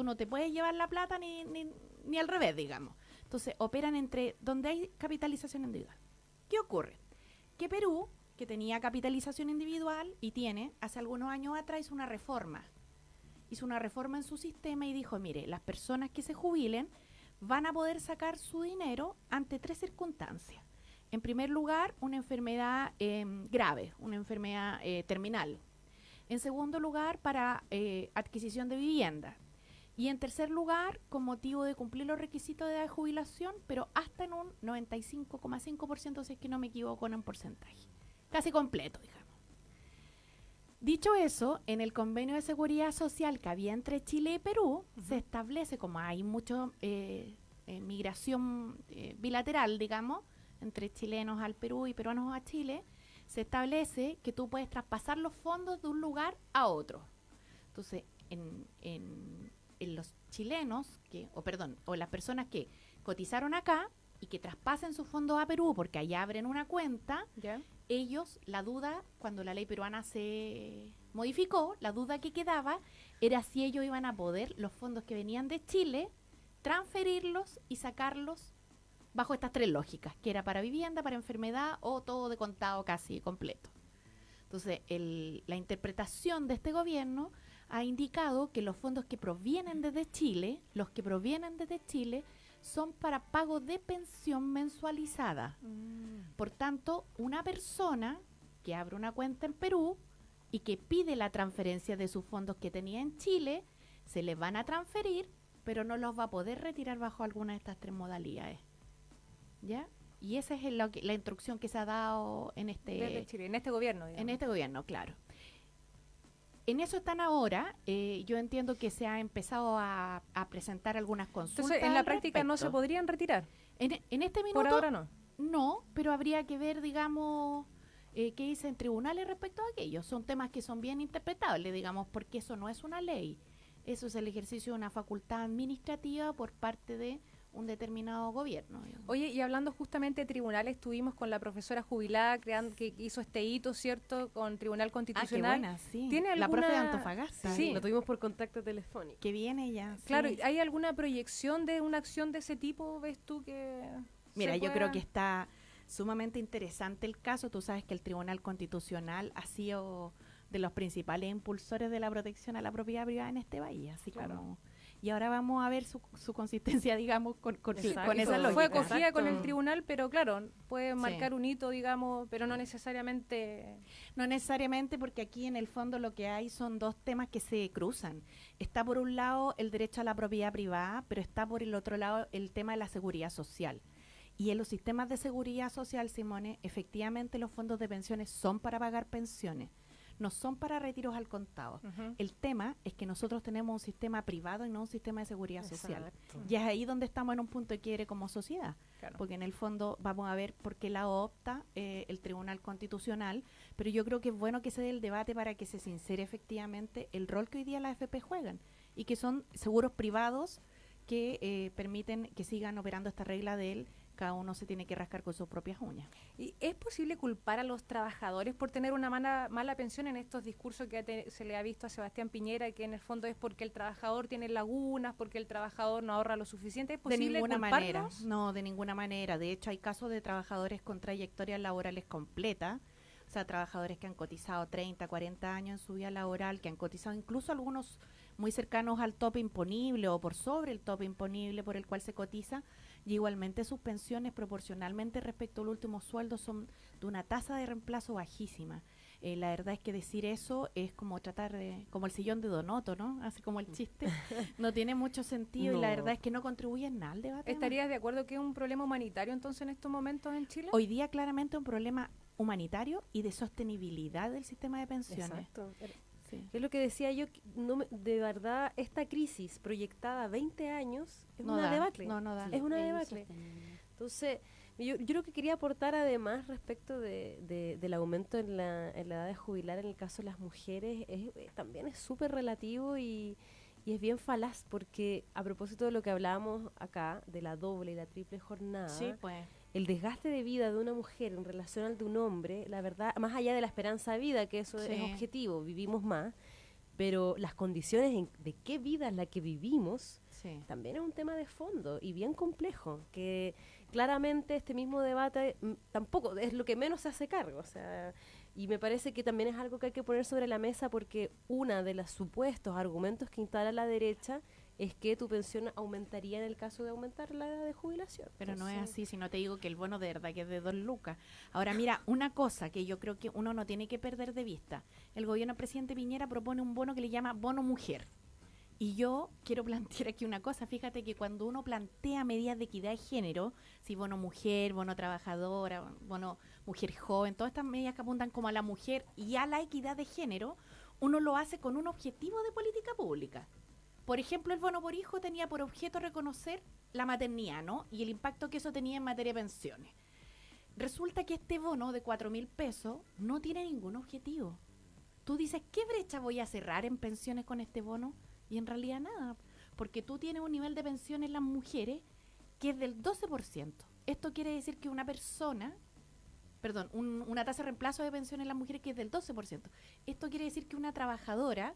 no te puedes llevar la plata ni al revés, digamos. Entonces operan entre donde hay capitalización individual. ¿Qué ocurre? Que Perú, que tenía capitalización individual y tiene, hace algunos años atrás hizo una reforma. Hizo una reforma en su sistema y dijo, mire, las personas que se jubilen van a poder sacar su dinero ante 3 circunstancias. En primer lugar, una enfermedad grave, una enfermedad terminal. En segundo lugar, para adquisición de vivienda. Y en tercer lugar, con motivo de cumplir los requisitos de edad de jubilación, pero hasta en un 95,5%, si es que no me equivoco en un porcentaje. Casi completo, digamos. Dicho eso, en el convenio de seguridad social que había entre Chile y Perú, se establece, como hay mucha migración bilateral, digamos, entre chilenos al Perú y peruanos a Chile, se establece que tú puedes traspasar los fondos de un lugar a otro. Entonces, en los chilenos, o las personas que cotizaron acá y que traspasen sus fondos a Perú porque allá abren una cuenta, ¿Ya? ellos, la duda, cuando la ley peruana se modificó, la duda que quedaba era si ellos iban a poder, los fondos que venían de Chile, transferirlos y sacarlos bajo estas 3 lógicas, que era para vivienda, para enfermedad o todo de contado casi completo. Entonces, la interpretación de este gobierno ha indicado que los fondos que provienen desde Chile, son para pago de pensión mensualizada. Por tanto, una persona que abre una cuenta en Perú y que pide la transferencia de sus fondos que tenía en Chile, se les van a transferir, pero no los va a poder retirar bajo alguna de estas 3 modalidades. ¿Ya? Y esa es la instrucción que se ha dado Desde Chile, en este gobierno, digamos. en este gobierno, claro. En eso están ahora. Yo entiendo que se ha empezado a presentar algunas consultas. Entonces, en la al práctica no se respecto. podrían retirar. En este minuto, Por ahora no. no, pero habría que ver, digamos, qué dicen tribunales respecto a aquello. Son temas que son bien interpretables, digamos, porque eso no es una ley. Eso es el ejercicio de una facultad administrativa por parte de un determinado gobierno. Digamos. Oye, y hablando justamente de tribunales, estuvimos con la profesora jubilada que hizo este hito, ¿cierto? Con Tribunal Constitucional. Qué buena, sí. ¿Tiene La profe de alguna- Antofagasta. Sí. Lo tuvimos por contacto telefónico. Que viene ya. sí. Claro, ¿hay alguna proyección de una acción de ese tipo, ves tú, que Mira, se yo creo pueda? que está sumamente interesante el caso. Tú sabes que el Tribunal Constitucional ha sido de los principales impulsores de la protección a la propiedad privada en este país. Así Claro. como, y ahora vamos a ver su consistencia, digamos, con Exacto. esa Y lógica. fue acogida con el Exacto. tribunal, pero claro, puede Sí. marcar un hito, digamos, pero no necesariamente. No necesariamente, porque aquí en el fondo lo que hay son 2 temas que se cruzan. Está por un lado el derecho a la propiedad privada, pero está por el otro lado el tema de la seguridad social. Y en los sistemas de seguridad social, Simone, efectivamente los fondos de pensiones son para pagar pensiones, no son para retiros al contado. El tema es que nosotros tenemos un sistema privado y no un sistema de seguridad social. Exacto. Y es ahí donde estamos en un punto de quiebre como sociedad. Claro. Porque en el fondo vamos a ver por qué la opta el Tribunal Constitucional, pero yo creo que es bueno que se dé el debate para que se sincere efectivamente el rol que hoy día las FP juegan y que son seguros privados que permiten que sigan operando esta regla de él. Cada uno se tiene que rascar con sus propias uñas. ¿Y es posible culpar a los trabajadores por tener una mala pensión en estos discursos que se le ha visto a Sebastián Piñera, que en el fondo es porque el trabajador tiene lagunas, porque el trabajador no ahorra lo suficiente? ¿Es De posible ninguna manera. culparlos? No, de ninguna manera. De hecho, hay casos de trabajadores con trayectorias laborales completas. O sea, trabajadores que han cotizado 30, 40 años en su vida laboral, que han cotizado incluso algunos muy cercanos al tope imponible o por sobre el tope imponible por el cual se cotiza, y igualmente sus pensiones proporcionalmente respecto al último sueldo son de una tasa de reemplazo bajísima. La verdad es que decir eso es como tratar de, como el sillón de Donoto, ¿no? Así como el chiste. No tiene mucho sentido y la verdad es que no contribuye en nada al debate. ¿Estarías de acuerdo que es un problema humanitario entonces en estos momentos en Chile? Hoy día claramente un problema humanitario y de sostenibilidad del sistema de pensiones. Exacto. Sí. Es lo que decía yo, de verdad, esta crisis proyectada a 20 años es No una da, debacle. no da. Es una Es debacle. insostenible. Entonces, yo lo que quería aportar además respecto del aumento en la edad de jubilar en el caso de las mujeres también es súper relativo y es bien falaz porque a propósito de lo que hablábamos acá, de la doble y la triple jornada, Sí, pues. el desgaste de vida de una mujer en relación al de un hombre, la verdad, más allá de la esperanza de vida, que eso Sí. es objetivo, vivimos más, pero las condiciones de qué vida es la que vivimos Sí. también es un tema de fondo y bien complejo, que claramente este mismo debate tampoco es lo que menos se hace cargo, o sea, y me parece que también es algo que hay que poner sobre la mesa porque una de los supuestos argumentos que instala la derecha es que tu pensión aumentaría en el caso de aumentar la edad de jubilación. Pero no es Entonces, así, si no te digo que el bono de verdad que es de 2 lucas. Ahora mira, una cosa que yo creo que uno no tiene que perder de vista. El gobierno del presidente Piñera propone un bono que le llama bono mujer. Y yo quiero plantear aquí una cosa, fíjate que cuando uno plantea medidas de equidad de género, si bono mujer, bono trabajadora, bono mujer joven, todas estas medidas que apuntan como a la mujer y a la equidad de género, uno lo hace con un objetivo de política pública. Por ejemplo, el bono por hijo tenía por objeto reconocer la maternidad, ¿no? Y el impacto que eso tenía en materia de pensiones. Resulta que este bono de 4.000 pesos no tiene ningún objetivo. Tú dices, ¿qué brecha voy a cerrar en pensiones con este bono? Y en realidad nada, porque tú tienes un nivel de pensión en las mujeres que es del 12%. Esto quiere decir que una persona, una tasa de reemplazo de pensión en las mujeres que es del 12%. Esto quiere decir que una trabajadora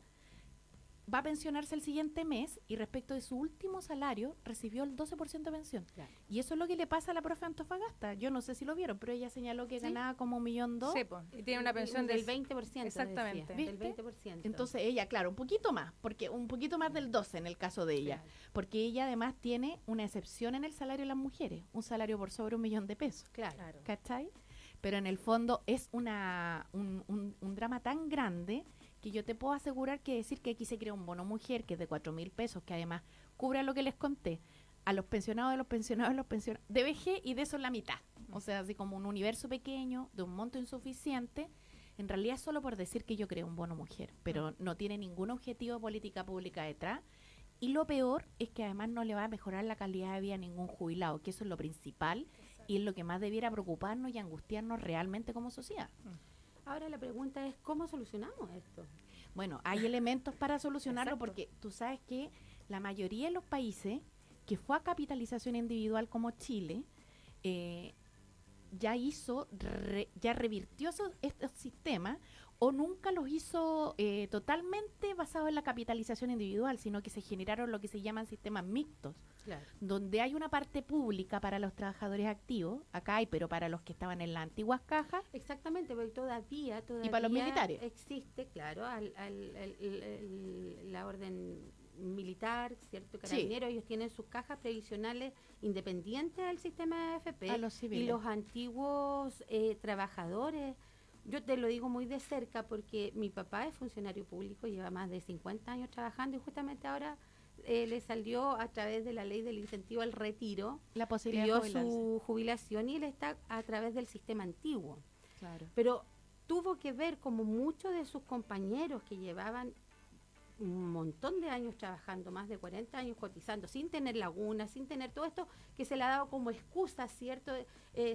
va a pensionarse el siguiente mes y respecto de su último salario recibió el 12% de pensión. Claro. Y eso es lo que le pasa a la profe Antofagasta. Yo no sé si lo vieron, pero ella señaló que Sí. ganaba como 1.200.000. Sí, po, y tiene una pensión del del 20%. Exactamente. Decía, del ¿Viste? 20%. Entonces ella, claro, un poquito más, porque un poquito más del 12 en el caso de ella, Claro. porque ella además tiene una excepción en el salario de las mujeres, un salario por sobre 1.000.000 de pesos, Claro. ¿cachai? Pero en el fondo es un drama tan grande que yo te puedo asegurar que decir que aquí se crea un bono mujer que es de 4.000 pesos, que además cubra lo que les conté, a los pensionados de vejez y de eso la mitad. O sea, así como un universo pequeño, de un monto insuficiente, en realidad es solo por decir que yo creo un bono mujer, pero no tiene ningún objetivo de política pública detrás. Y lo peor es que además no le va a mejorar la calidad de vida a ningún jubilado, que eso es lo principal y es lo que más debiera preocuparnos y angustiarnos realmente como sociedad. Ahora la pregunta es, ¿cómo solucionamos esto? Bueno, hay elementos para solucionarlo Exacto. porque tú sabes que la mayoría de los países que fue a capitalización individual como Chile, ya revirtió estos sistemas o nunca los hizo totalmente basados en la capitalización individual, sino que se generaron lo que se llaman sistemas mixtos, Claro. donde hay una parte pública para los trabajadores activos, acá hay, pero para los que estaban en las antiguas cajas, Exactamente, porque todavía para los militares. existe, claro, la orden militar, ¿cierto? Sí. Carabineros, ellos tienen sus cajas previsionales independientes al sistema de AFP. A los civiles. Y los antiguos trabajadores, yo te lo digo muy de cerca porque mi papá es funcionario público, lleva más de 50 años trabajando y justamente ahora le salió a través de la ley del incentivo al retiro, la posibilidad pidió de jubilarse. su jubilación y él está a través del sistema antiguo. Claro. Pero tuvo que ver como muchos de sus compañeros que llevaban un montón de años trabajando, más de 40 años cotizando, sin tener lagunas, sin tener todo esto que se le ha dado como excusa, ¿cierto?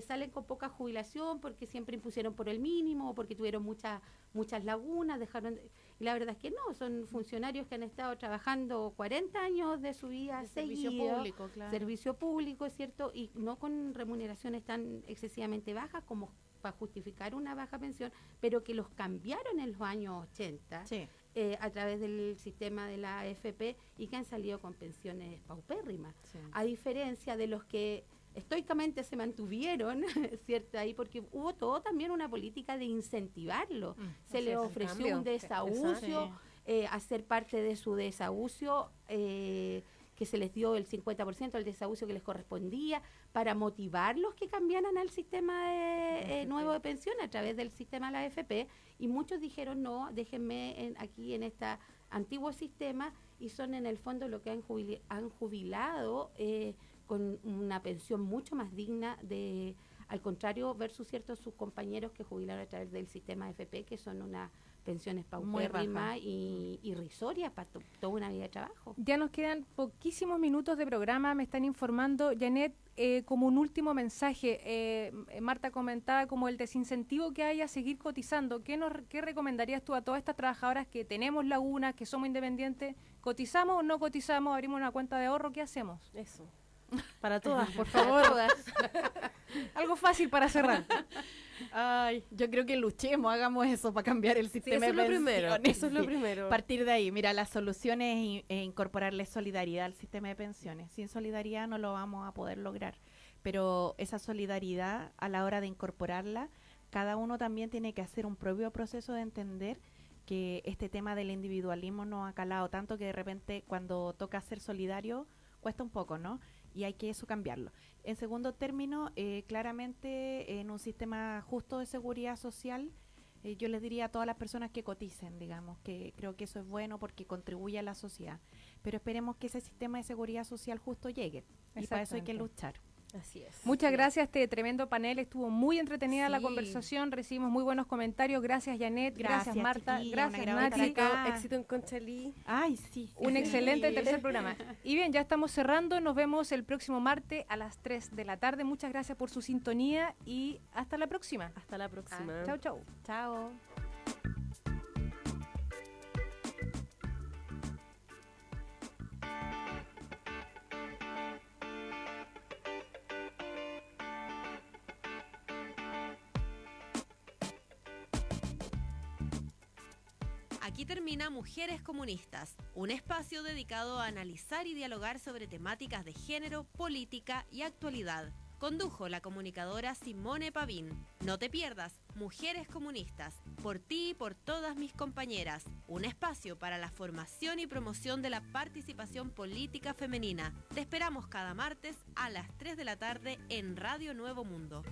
Salen con poca jubilación porque siempre impusieron por el mínimo o porque tuvieron muchas lagunas, y la verdad es que no, son funcionarios que han estado trabajando 40 años de su vida Servicio seguido, público, claro. servicio público, ¿cierto? Y no con remuneraciones tan excesivamente bajas como para justificar una baja pensión, pero que los cambiaron en los años 80 Sí. a través del sistema de la AFP y que han salido con pensiones paupérrimas. Sí. A diferencia de los que estoicamente se mantuvieron, ¿cierto? Ahí porque hubo todo también una política de incentivarlo. Se Así le es, el ofreció cambio. un desahucio, Sí. hacer parte de su desahucio, que que se les dio el 50% del desahucio que les correspondía, para motivarlos que cambiaran al sistema nuevo de pensión a través del sistema de la AFP, y muchos dijeron no, déjenme aquí en este antiguo sistema, y son en el fondo lo que han jubilado con una pensión mucho más digna al contrario versus sus compañeros que jubilaron a través del sistema AFP, que son unas pensiones paupérrimas y irrisorias para toda una vida de trabajo. Ya nos quedan poquísimos minutos de programa, me están informando. Janet, como un último mensaje, Marta comentaba como el desincentivo que hay a seguir cotizando. ¿Qué recomendarías tú a todas estas trabajadoras que tenemos lagunas, que somos independientes? ¿Cotizamos o no cotizamos? ¿Abrimos una cuenta de ahorro? ¿Qué hacemos? Eso. Para todas, por favor. Algo fácil para cerrar. Ay, yo creo que luchemos, hagamos eso para cambiar el sistema de pensiones. Eso es lo primero. Partir de ahí, mira, la solución es incorporarle solidaridad al sistema de pensiones. Sin solidaridad no lo vamos a poder lograr. Pero esa solidaridad, a la hora de incorporarla, cada uno también tiene que hacer un propio proceso de entender que este tema del individualismo nos ha calado tanto que de repente cuando toca ser solidario cuesta un poco, ¿no? Y hay que eso cambiarlo. En segundo término, claramente en un sistema justo de seguridad social, yo les diría a todas las personas que coticen, digamos, que creo que eso es bueno porque contribuye a la sociedad. Pero esperemos que ese sistema de seguridad social justo llegue. Y para eso hay que luchar. Así es. Muchas gracias, este tremendo panel, estuvo muy entretenida la conversación, recibimos muy buenos comentarios, gracias Janet, gracias Marta, gracias Nati, éxito en Conchalí. Ay, sí. Un excelente tercer programa. Y bien, ya estamos cerrando, nos vemos el próximo martes a las 3 de la tarde, muchas gracias por su sintonía y hasta la próxima. Hasta la próxima. Chau, chau. Chao. Aquí termina Mujeres Comunistas, un espacio dedicado a analizar y dialogar sobre temáticas de género, política y actualidad. Condujo la comunicadora Simone Pavín. No te pierdas Mujeres Comunistas, por ti y por todas mis compañeras, un espacio para la formación y promoción de la participación política femenina. Te esperamos cada martes a las 3 de la tarde en Radio Nuevo Mundo.